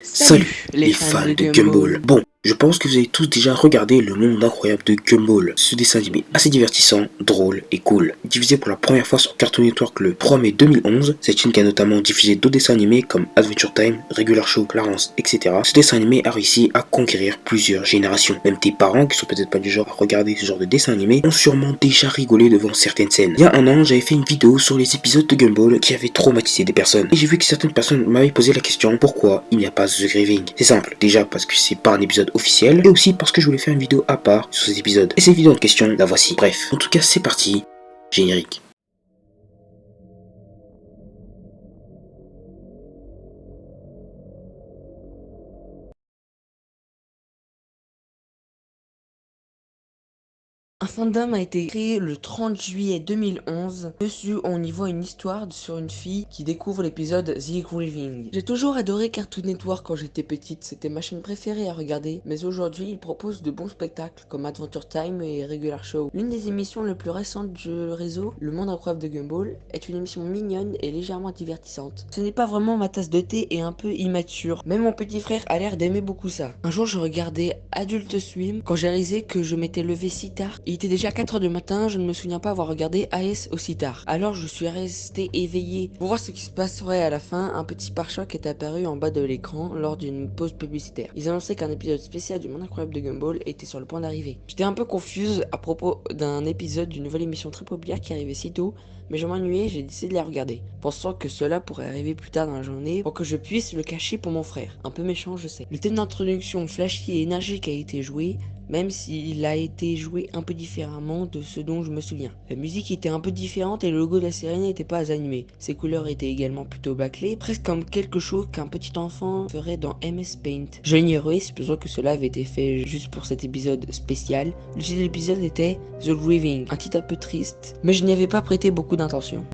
Salut les fans de Gumball. Bon, je pense que vous avez tous déjà regardé Le Monde Incroyable de Gumball, ce dessin animé assez divertissant, drôle et cool. Diffusé pour la première fois sur Cartoon Network le 3 mai 2011, cette chaîne qui a notamment diffusé d'autres dessins animés comme Adventure Time, Regular Show, Clarence, etc. Ce dessin animé a réussi à conquérir plusieurs générations. Même tes parents, qui sont peut-être pas du genre à regarder ce genre de dessin animé, ont sûrement déjà rigolé devant certaines scènes. Il y a un an, j'avais fait une vidéo sur les épisodes de Gumball qui avaient traumatisé des personnes. Et j'ai vu que certaines personnes m'avaient posé la question pourquoi il n'y a pas The Grieving. C'est simple, déjà parce que c'est pas un épisode officiel, et aussi parce que je voulais faire une vidéo à part sur cet épisode. Et cette vidéo en question, la voici. Bref, en tout cas c'est parti, générique. Un fandom a été créé le 30 juillet 2011. Dessus, on y voit une histoire sur une fille qui découvre l'épisode The Grieving. J'ai toujours adoré Cartoon Network quand j'étais petite, c'était ma chaîne préférée à regarder. Mais aujourd'hui, il propose de bons spectacles comme Adventure Time et Regular Show. L'une des émissions les plus récentes du réseau, Le Monde Incroyable de Gumball, est une émission mignonne et légèrement divertissante. Ce n'est pas vraiment ma tasse de thé et un peu immature. Même mon petit frère a l'air d'aimer beaucoup ça. Un jour, je regardais Adult Swim quand j'ai réalisé que je m'étais levé si tard. Il était déjà 4 h du matin, je ne me souviens pas avoir regardé AS aussi tard. Alors je suis resté éveillé pour voir ce qui se passerait à la fin. Un petit pare-choc est apparu en bas de l'écran lors d'une pause publicitaire. Ils annonçaient qu'un épisode spécial du Monde Incroyable de Gumball était sur le point d'arriver. J'étais un peu confuse à propos d'un épisode d'une nouvelle émission très populaire qui arrivait si tôt, mais je m'ennuyais et j'ai décidé de la regarder, pensant que cela pourrait arriver plus tard dans la journée pour que je puisse le cacher pour mon frère. Un peu méchant, je sais. Le thème d'introduction flashy et énergique a été joué, même s'il a été joué un peu différemment de ce dont je me souviens. La musique était un peu différente et le logo de la série n'était pas animé. Ses couleurs étaient également plutôt bâclées, presque comme quelque chose qu'un petit enfant ferait dans MS Paint. Je l'ignorais, supposant que cela avait été fait juste pour cet épisode spécial. Le titre de l'épisode était The Grieving, un titre un peu triste, mais je n'y avais pas prêté beaucoup d'intention.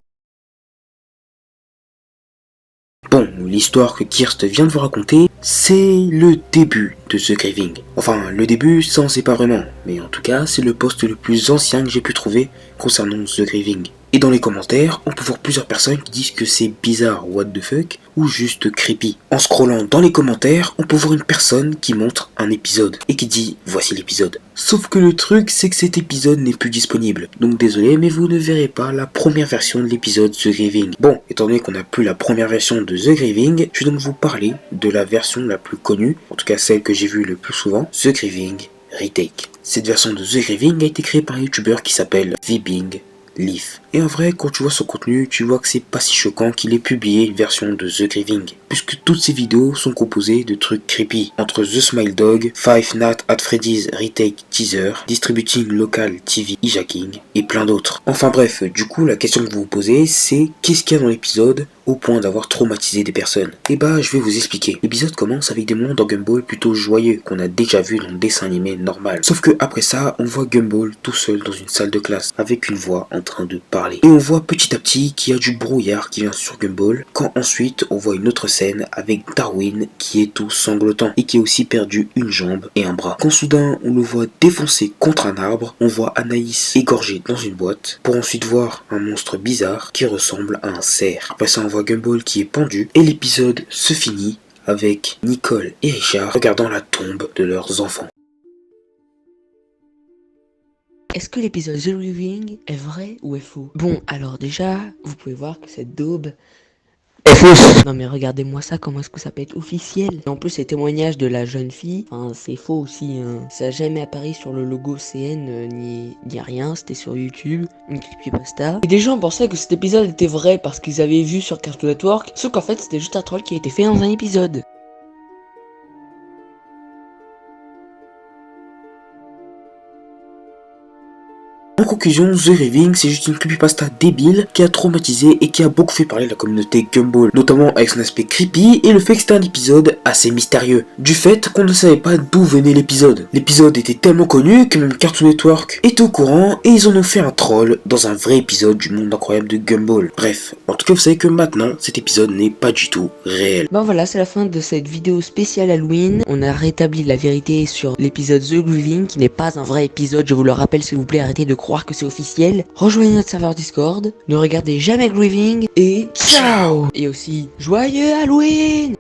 Bon, l'histoire que Kirst vient de vous raconter, c'est le début de The Grieving. Enfin, le début, ça on sait pas vraiment, mais en tout cas, c'est le post le plus ancien que j'ai pu trouver concernant The Grieving. Et dans les commentaires, on peut voir plusieurs personnes qui disent que c'est bizarre, what the fuck, ou juste creepy. En scrollant dans les commentaires, on peut voir une personne qui montre un épisode et qui dit voici l'épisode. Sauf que le truc, c'est que cet épisode n'est plus disponible. Donc désolé, mais vous ne verrez pas la première version de l'épisode The Grieving. Bon, étant donné qu'on n'a plus la première version de The Grieving, je vais donc vous parler de la version la plus connue, en tout cas celle que j'ai vue le plus souvent, The Grieving Retake. Cette version de The Grieving a été créée par un youtubeur qui s'appelle VBing Leaf. Et en vrai, quand tu vois son contenu, tu vois que c'est pas si choquant qu'il ait publié une version de The Grieving, puisque toutes ces vidéos sont composées de trucs creepy, entre The Smile Dog, Five Nights at Freddy's Retake Teaser, Distributing Local TV Hijacking, et plein d'autres. Enfin bref, du coup, la question que vous vous posez, c'est qu'est-ce qu'il y a dans l'épisode au point d'avoir traumatisé des personnes? Et bah, je vais vous expliquer. L'épisode commence avec des moments dans Gumball plutôt joyeux, qu'on a déjà vu dans le dessin animé normal. Sauf que après ça, on voit Gumball tout seul dans une salle de classe, avec une voix en train de parler. Et on voit petit à petit qu'il y a du brouillard qui vient sur Gumball, quand ensuite on voit une autre scène avec Darwin qui est tout sanglotant et qui a aussi perdu une jambe et un bras. Quand soudain on le voit défoncer contre un arbre, on voit Anaïs égorgée dans une boîte, pour ensuite voir un monstre bizarre qui ressemble à un cerf. Après ça on voit Gumball qui est pendu et l'épisode se finit avec Nicole et Richard regardant la tombe de leurs enfants. Est-ce que l'épisode The Grieving est vrai ou est faux? Bon, alors déjà, vous pouvez voir que cette daube est fausse. Non mais regardez-moi ça, comment est-ce que ça peut être officiel? Et en plus, les témoignages de la jeune fille, enfin, c'est faux aussi, hein. Ça n'a jamais apparu sur le logo CN, ni rien, c'était sur YouTube, une creepypasta. Et des gens pensaient que cet épisode était vrai parce qu'ils avaient vu sur Cartoon Network, sauf qu'en fait, c'était juste un troll qui a été fait dans un épisode. En conclusion, The Grieving, c'est juste une creepypasta débile qui a traumatisé et qui a beaucoup fait parler de la communauté Gumball, notamment avec son aspect creepy et le fait que c'était un épisode assez mystérieux, du fait qu'on ne savait pas d'où venait l'épisode. L'épisode était tellement connu que même Cartoon Network était au courant et ils en ont fait un troll dans un vrai épisode du Monde Incroyable de Gumball. Bref, en tout cas vous savez que maintenant cet épisode n'est pas du tout réel. Bon voilà, c'est la fin de cette vidéo spéciale Halloween. On a rétabli la vérité sur l'épisode The Grieving qui n'est pas un vrai épisode, je vous le rappelle s'il vous plaît, arrêtez de croire que c'est officiel. Rejoignez notre serveur Discord, ne regardez jamais Grieving et ciao. Et aussi, joyeux Halloween.